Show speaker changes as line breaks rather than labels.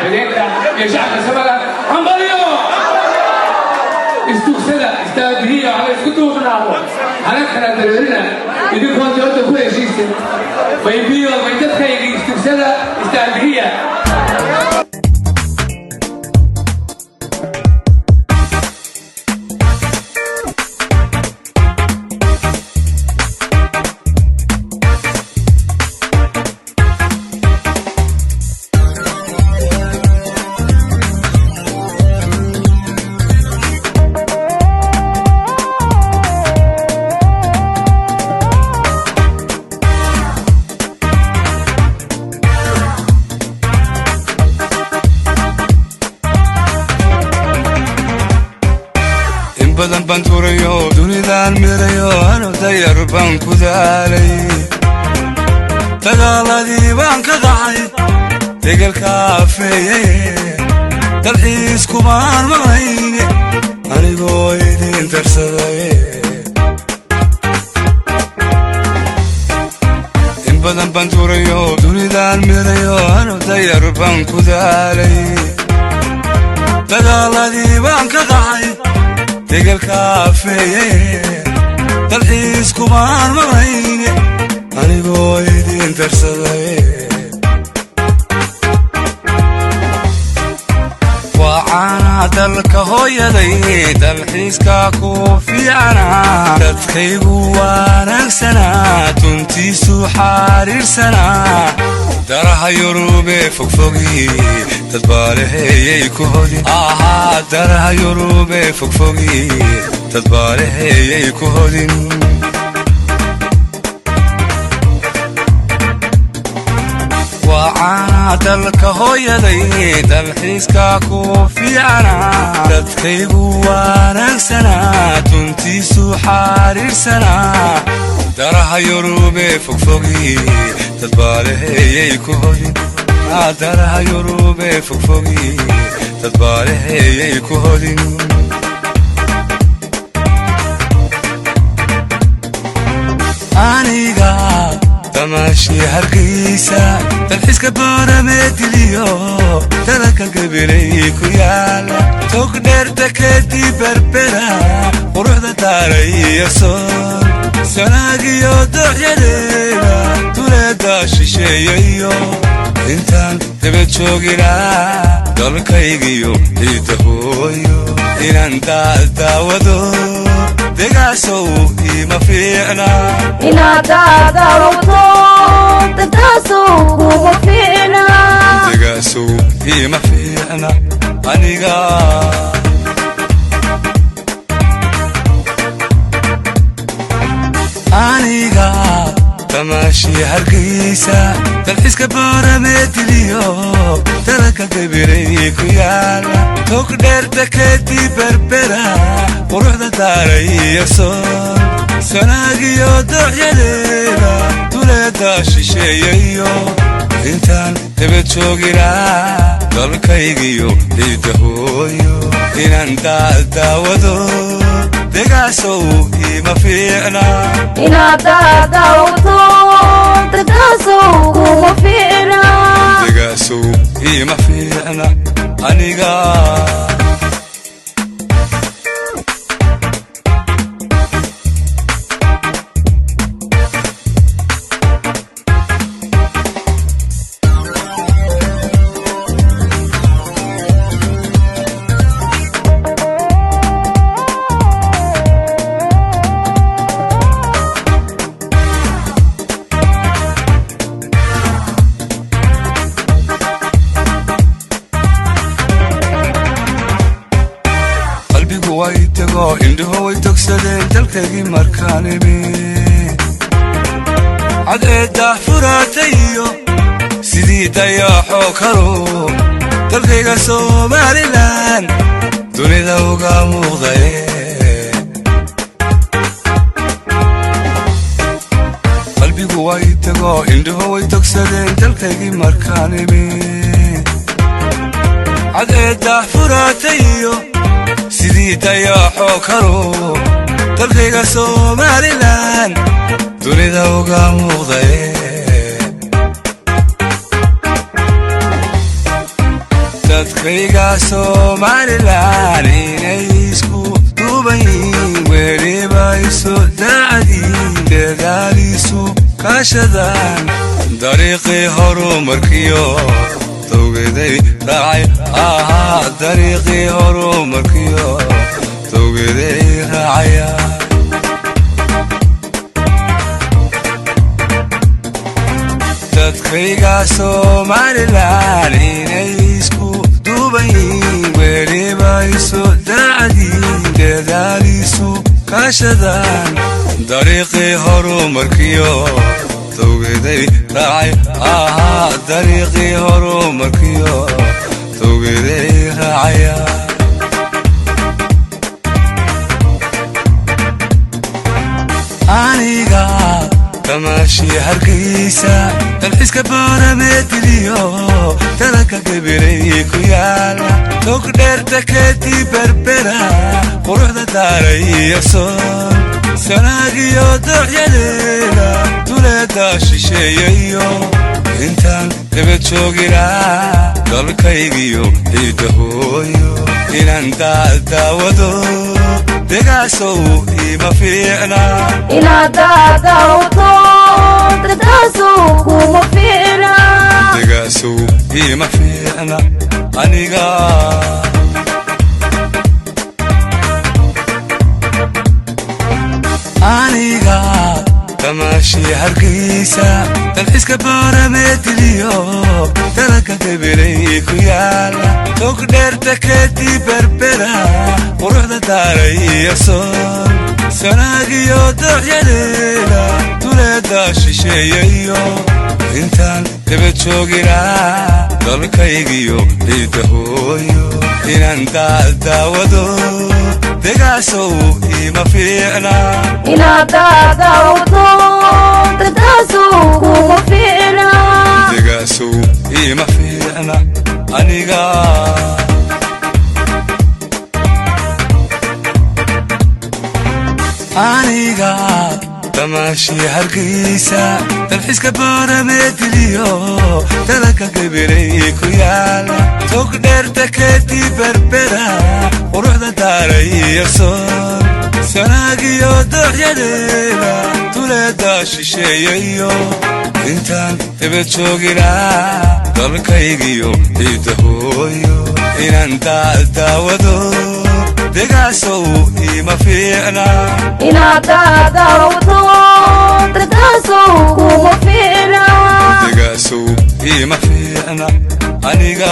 مدحوينتا يا شعب سملا حنبليو استوكسدا استاذيه على اسكتوا بناو انا كان درينا يدي كنت جوده كل شيء ويبيو ويدخل استوكسدا استاذيه
بدن بنتوريو دوني دان ميريو أنا داير بانكو دالي تقالدي بانك ضعي تقل كافي تلحيس كمان مغيني أنا قويدين ترسدي إن بدن بنتوريو دوني دان ميريو أنا داير بانكو دالي تقالدي بانك ضعي تقل كافي تلحيس كمان مغيني أنا قويدين ترسدي وعانا دلك هويدي تلحيس كاكو في عنا تدخيبو وانك سنة تنتيسو حارير سنة درها يروبي فوق فوقي تدبالي هي كهودي درها يروبي فوق فوقي تدبالي هي كهودي وعانا دلك هويدي تلحيس كاكو في عنا تدخيبو وانك سنة تنتيسو حارير سنة درها يروبي فوق فوقي تدبالي هي كهودي درها يروبي فوق فوقي تدبالي هي كهودي أنيقا تماشي هرقيسة تلحيس كبارة مدليو تلك قبلي كيالا تقدر تكدي بربرا وروح داري يصور سناقيو دعيالينا توليدا شيشييو انتان تبت شوقنا دولكايقيو يدهويو إنان داودو دقاسو إيما فيعنا
إنا داودو دقاسو إيما فيعنا
دقاسو إيما فيعنا أنيقا أنيقا تماشي هرقيسة تلحيس كبارة مدليو تلك قبلي كيالا تقدر تكدي بربرا وروح داري يصور سناقيو دعيالينا توليدا شيشييو انتان تبت شوقنا دولكايقيو يدهويو إنان داودو دقاسو إيما فيعنا
إنا داودو دقاسو إيما فيعنا
دقاسو إيما فيعنا أنيقا ويتقو إنده ويتقسدين تلكي مركانبي عديده فراتيو سيدي داياحو كرو تلكي سوماليلان دوني دوغا مغضي قلبي ويتقو إنده ويتقسدين تلكي مركانبي عديده فراتيو سيدي داياحو كرو تلقيقا سوماليلان دوني دوغا مغضي dadkayga Somaliland inay isku duuban yihiin weliba isu daacadiin dadaaliisu kaashadaan dariiqii horumarkiyo towgeeday raacay dariiqii horumarkiyo towgeeday raacaya dadkayga Somaliland inay isku duuban yihiin weliba isu daacadiin dadaaliisu kaashadaan dariiqii horumarkiyo towgeeday raacay dariiqii horumarkiyo towgeeday raacaya aniga tamashii hargeysa dalxiiska Boorame-diliyo talanka gabiley ku yaala tog dheerta kadib berbera quruxda daaraya soon sanaagiyo dooxyadeeda duleeda shisheeyayo intaan daba jooginaa dalkaygiyo ciidda hooyo inaan daawado degaasow ima fiicna
inaad daadawto dadkaasow kuma fiicna
degaasow ima fiicna aniga tamashii hargeysa dalxiiska Boorame-diliyo talanka gabiley ku yaala tog dheerta kadib berbera quruxda daaraya soon sanaagiyo dooxyadeeda duleeda shisheeyayo intaan daba jooginaa dalkaygiyo ciidda hooyo inaan daawado degaasow ima fiicna
inaad daadawto dadkaasow kuma fiicna
degaasow ima fiicna aniga tamashii hargeysa dalxiiska Boorame-diliyo talanka gabiley ku yaala tog dheerta kadib berbera quruxda daaraya soon sanaagiyo dooxyadeeda duleeda shisheeyayo intaan daba jooginaa dalkaygiyo ciidda hooyo inaan daawado degaasow ima fiicna
inaad daadawto dadkaasow kuma fiicna
degaasow ima fiicna aniga